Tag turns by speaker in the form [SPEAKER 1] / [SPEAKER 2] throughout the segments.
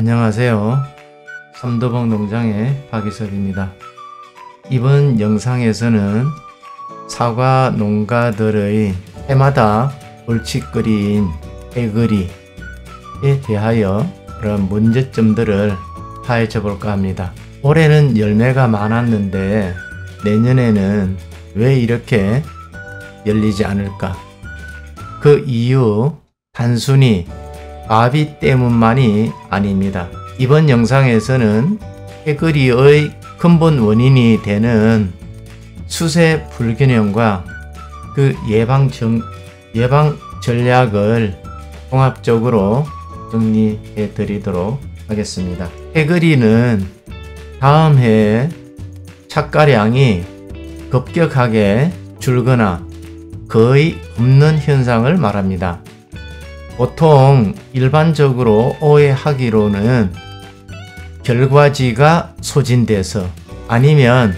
[SPEAKER 1] 안녕하세요. 삼도봉 농장의 박이섭입니다. 이번 영상에서는 사과 농가들의 해마다 벌칙거리인 해거리에 대하여 그런 문제점들을 파헤쳐 볼까 합니다. 올해는 열매가 많았는데 내년에는 왜 이렇게 열리지 않을까? 그 이유 단순히 바비 때문만이 아닙니다. 이번 영상에서는 해거리의 근본 원인이 되는 수세 불균형과 그 예방 전략을 종합적으로 정리해 드리도록 하겠습니다. 해거리는 다음 해에 착과량이 급격하게 줄거나 거의 없는 현상을 말합니다. 보통 일반적으로 오해하기로는 결과지가 소진돼서 아니면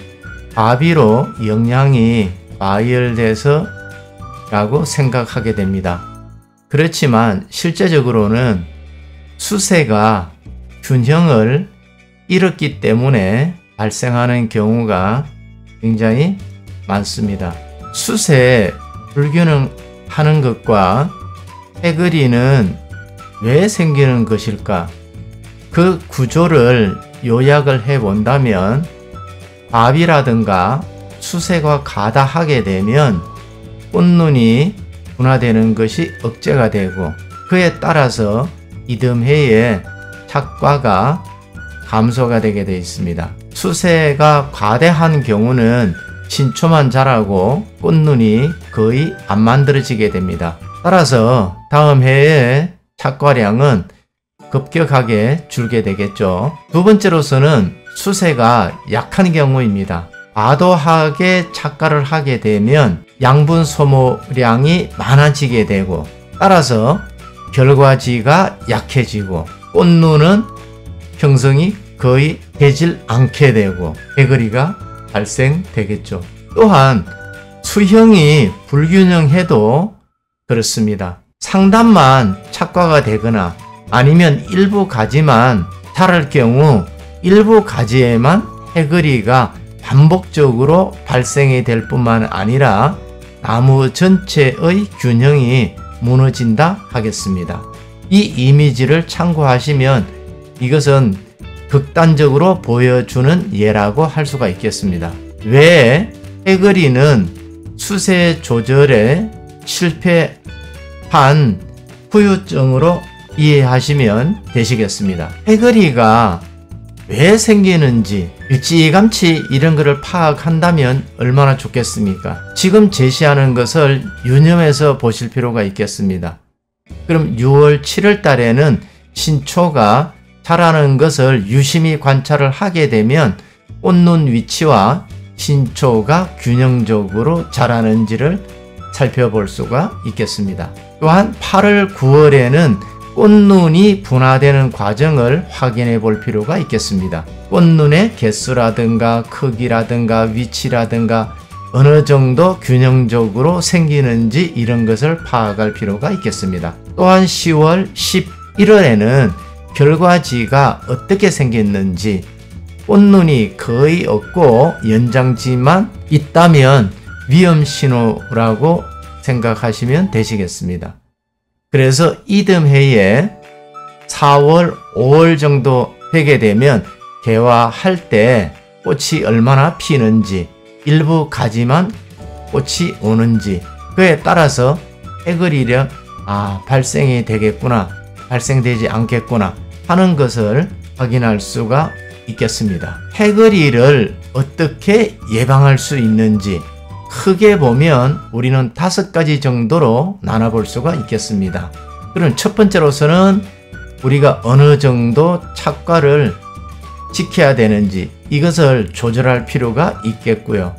[SPEAKER 1] 바비로 영양이 과열돼서 라고 생각하게 됩니다. 그렇지만 실제적으로는 수세가 균형을 잃었기 때문에 발생하는 경우가 굉장히 많습니다. 수세 불균형하는 것과 해거리는 왜 생기는 것일까? 그 구조를 요약을 해 본다면 바비라든가 수세가 과다하게 되면 꽃눈이 분화되는 것이 억제가 되고 그에 따라서 이듬해에 착과가 감소가 되게 되어 있습니다. 수세가 과대한 경우는 신초만 자라고 꽃눈이 거의 안 만들어지게 됩니다. 따라서 다음 해에 착과량은 급격하게 줄게 되겠죠. 두 번째로서는 수세가 약한 경우입니다. 과도하게 착과를 하게 되면 양분 소모량이 많아지게 되고 따라서 결과지가 약해지고 꽃눈은 형성이 거의 되질 않게 되고 해거리가 발생되겠죠. 또한 수형이 불균형해도 그렇습니다. 상단만 착과가 되거나 아니면 일부 가지만 자랄 경우 일부 가지에만 해거리가 반복적으로 발생이 될 뿐만 아니라 나무 전체의 균형이 무너진다 하겠습니다. 이 이미지를 참고하시면 이것은 극단적으로 보여주는 예라고 할 수가 있겠습니다. 왜 해거리는 수세 조절에 실패한 후유증으로 이해하시면 되시겠습니다. 해거리가 왜 생기는지 일찌감치 이런 것을 파악한다면 얼마나 좋겠습니까? 지금 제시하는 것을 유념해서 보실 필요가 있겠습니다. 그럼 6월 7월 달에는 신초가 자라는 것을 유심히 관찰을 하게 되면 꽃눈 위치와 신초가 균형적으로 자라는지를 살펴볼 수가 있겠습니다. 또한 8월 9월에는 꽃눈이 분화되는 과정을 확인해 볼 필요가 있겠습니다. 꽃눈의 개수라든가 크기라든가 위치라든가 어느 정도 균형적으로 생기는지 이런 것을 파악할 필요가 있겠습니다. 또한 10월, 11월에는 결과지가 어떻게 생겼는지 꽃눈이 거의 없고 연장지만 있다면 위험 신호라고 생각하시면 되시겠습니다. 그래서 이듬해에 4월, 5월 정도 되게 되면 개화할 때 꽃이 얼마나 피는지 일부 가지만 꽃이 오는지 그에 따라서 해거리력 발생이 되겠구나 발생되지 않겠구나 하는 것을 확인할 수가 있겠습니다. 해거리를 어떻게 예방할 수 있는지 크게 보면 우리는 5가지 정도로 나눠볼 수가 있겠습니다. 그럼 첫 번째로서는 우리가 어느 정도 착과를 지켜야 되는지 이것을 조절할 필요가 있겠고요.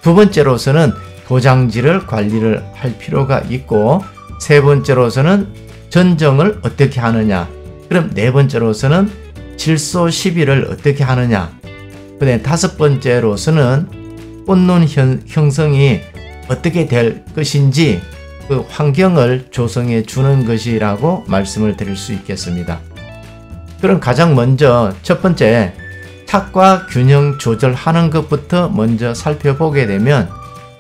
[SPEAKER 1] 두 번째로서는 도장지를 관리를 할 필요가 있고 세 번째로서는 전정을 어떻게 하느냐 그럼 네 번째로서는 질소 시비를 어떻게 하느냐 그 다음에 다섯 번째로서는 꽃눈 형성이 어떻게 될 것인지 그 환경을 조성해 주는 것이라고 말씀을 드릴 수 있겠습니다. 그럼 가장 먼저 첫 번째 착과 균형 조절하는 것부터 먼저 살펴보게 되면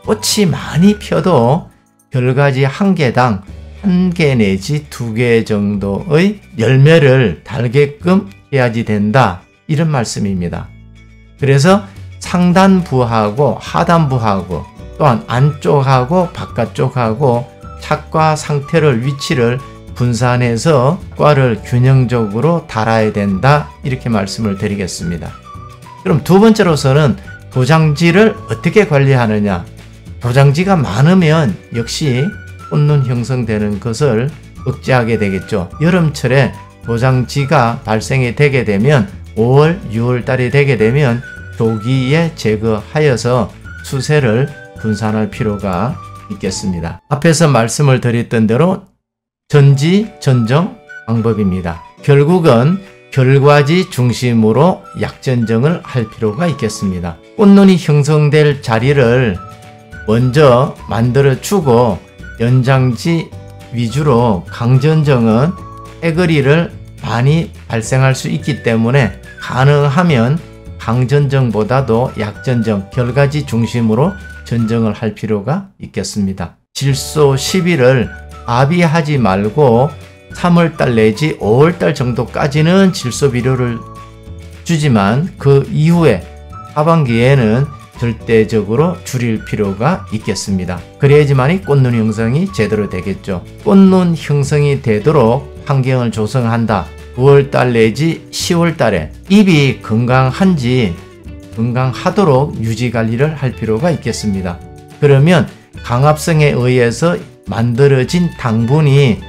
[SPEAKER 1] 꽃이 많이 펴도 결과지 한 개당 1개 내지 2개 정도의 열매를 달게끔 해야지 된다, 이런 말씀입니다. 그래서 상단부하고 하단부하고 또한 안쪽하고 바깥쪽하고 착과 상태를 위치를 분산해서 과를 균형적으로 달아야 된다, 이렇게 말씀을 드리겠습니다. 그럼 두 번째로서는 도장지를 어떻게 관리하느냐. 도장지가 많으면 역시 꽃눈 형성되는 것을 억제하게 되겠죠. 여름철에 도장지가 발생이 되게 되면 5월, 6월 달이 되게 되면 조기에 제거하여서 수세를 분산할 필요가 있겠습니다. 앞에서 말씀을 드렸던 대로 전지전정 방법입니다. 결국은 결과지 중심으로 약전정을 할 필요가 있겠습니다. 꽃눈이 형성될 자리를 먼저 만들어 주고 연장지 위주로 강전정은 해거리를 많이 발생할 수 있기 때문에 가능하면 강전정보다도 약전정, 결과지 중심으로 전정을 할 필요가 있겠습니다. 질소 10일을 아비하지 말고 3월달 내지 5월달 정도까지는 질소 비료를 주지만 그 이후에 하반기에는 절대적으로 줄일 필요가 있겠습니다. 그래야지만이 꽃눈 형성이 제대로 되겠죠. 꽃눈 형성이 되도록 환경을 조성한다. 9월달 내지 10월달에 잎이 건강하도록 유지관리를 할 필요가 있겠습니다. 그러면 강압성에 의해서 만들어진 당분이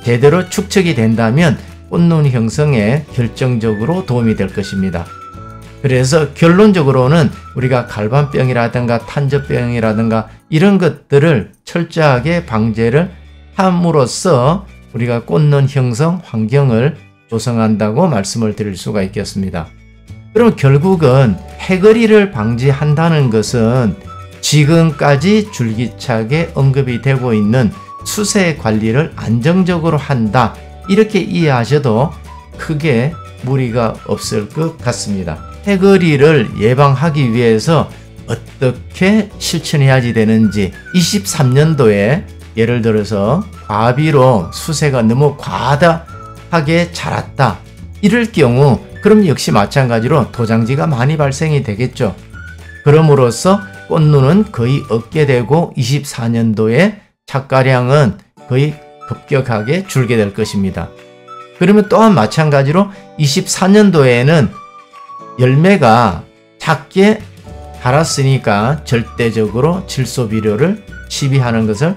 [SPEAKER 1] 제대로 축적이 된다면 꽃눈 형성에 결정적으로 도움이 될 것입니다. 그래서 결론적으로는 우리가 갈반병이라든가 탄저병이라든가 이런 것들을 철저하게 방제를 함으로써 우리가 꽃눈 형성 환경을 조성한다고 말씀을 드릴 수가 있겠습니다. 그럼 결국은 해거리를 방지한다는 것은 지금까지 줄기차게 언급이 되고 있는 수세 관리를 안정적으로 한다, 이렇게 이해하셔도 크게 무리가 없을 것 같습니다. 해거리를 예방하기 위해서 어떻게 실천해야지 되는지, 23년도에 예를 들어서 과비로 수세가 너무 과다하게 자랐다, 이럴 경우 그럼 역시 마찬가지로 도장지가 많이 발생이 되겠죠. 그럼으로써 꽃눈은 거의 없게 되고 24년도에 착과량은 거의 급격하게 줄게 될 것입니다. 그러면 또한 마찬가지로 24년도에는 열매가 작게 달았으니까 절대적으로 질소 비료를 시비하는 것을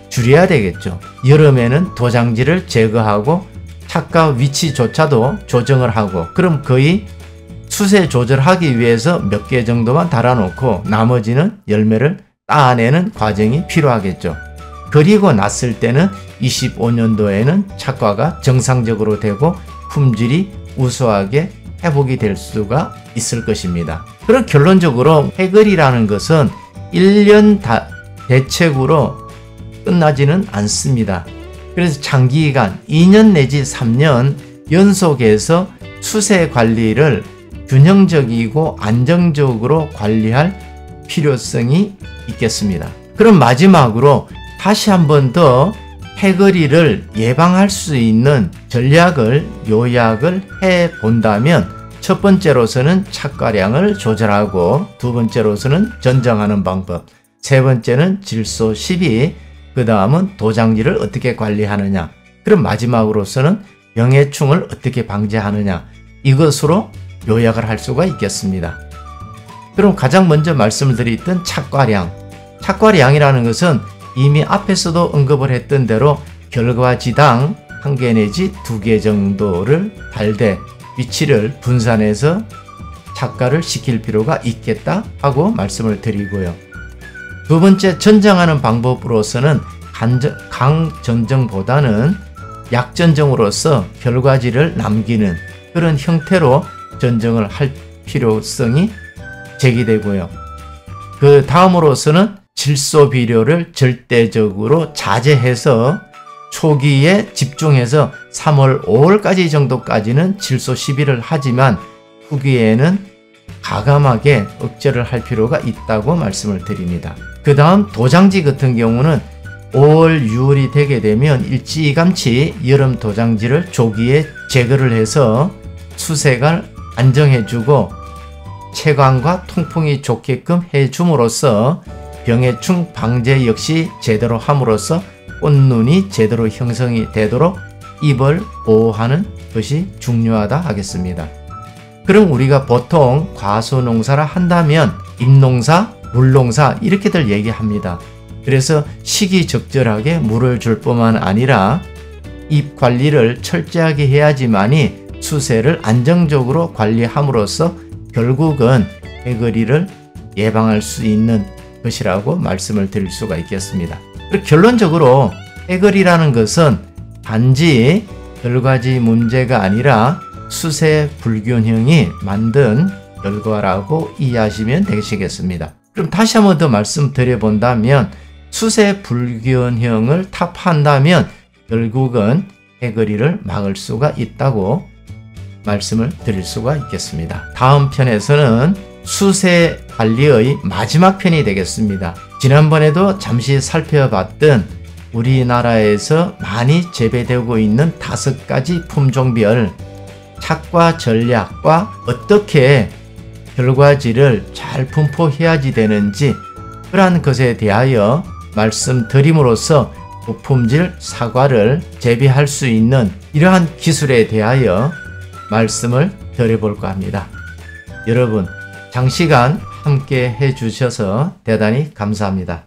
[SPEAKER 1] 줄여야 되겠죠. 여름에는 도장지를 제거하고 착과 위치조차도 조정을 하고, 그럼 거의 수세 조절하기 위해서 몇 개 정도만 달아놓고 나머지는 열매를 따내는 과정이 필요하겠죠. 그리고 났을 때는 25년도에는 착과가 정상적으로 되고 품질이 우수하게 회복이 될 수가 있을 것입니다. 그럼 결론적으로 해거리라는 것은 1년 대책으로 끝나지는 않습니다. 그래서 장기간 2년 내지 3년 연속해서 수세 관리를 균형적이고 안정적으로 관리할 필요성이 있겠습니다. 그럼 마지막으로 다시 한 번 더 해거리를 예방할 수 있는 전략을 요약을 해 본다면, 첫 번째로서는 착과량을 조절하고, 두 번째로서는 전정하는 방법, 세 번째는 질소 시비, 그 다음은 도장지를 어떻게 관리하느냐, 그럼 마지막으로서는 병해충을 어떻게 방지하느냐, 이것으로 요약을 할 수가 있겠습니다. 그럼 가장 먼저 말씀을 드렸던 착과량, 착과량이라는 것은 이미 앞에서도 언급을 했던 대로 결과지당 1개 내지 2개 정도를 달되 위치를 분산해서 착과를 시킬 필요가 있겠다 하고 말씀을 드리고요. 두 번째, 전정하는 방법으로서는 강전정보다는 약전정으로서 결과지를 남기는 그런 형태로 전정을 할 필요성이 제기되고요. 그 다음으로서는 질소 비료를 절대적으로 자제해서 초기에 집중해서 3월, 5월까지 정도까지는 질소 시비를 하지만 후기에는 가감하게 억제를 할 필요가 있다고 말씀을 드립니다. 그 다음 도장지 같은 경우는 5월, 6월이 되게 되면 일찌감치 여름 도장지를 조기에 제거를 해서 수색을 안정해주고 채광과 통풍이 좋게끔 해줌으로써 병해충 방제 역시 제대로 함으로써 꽃눈이 제대로 형성이 되도록 잎을 보호하는 것이 중요하다 하겠습니다. 그럼 우리가 보통 과수농사를 한다면 잎농사, 물농사 이렇게들 얘기합니다. 그래서 시기적절하게 물을 줄 뿐만 아니라 잎 관리를 철저하게 해야지만이 수세를 안정적으로 관리함으로써 결국은 해거리를 예방할 수 있는 것이라고 말씀을 드릴 수가 있겠습니다. 그리고 결론적으로 해거리라는 것은 단지 결과지 문제가 아니라 수세 불균형이 만든 결과라고 이해하시면 되시겠습니다. 그럼 다시 한번 더 말씀드려 본다면 수세 불균형을 타파한다면 결국은 해거리를 막을 수가 있다고 말씀을 드릴 수가 있겠습니다. 다음 편에서는 수세 관리의 마지막 편이 되겠습니다. 지난번에도 잠시 살펴봤던 우리나라에서 많이 재배되고 있는 5가지 품종별 착과 전략과 어떻게 결과지를 잘 분포해야지 되는지 그러한 것에 대하여 말씀드림으로써 고품질 사과를 재배할 수 있는 이러한 기술에 대하여 말씀을 드려볼까 합니다. 여러분 장시간 함께 해주셔서 대단히 감사합니다.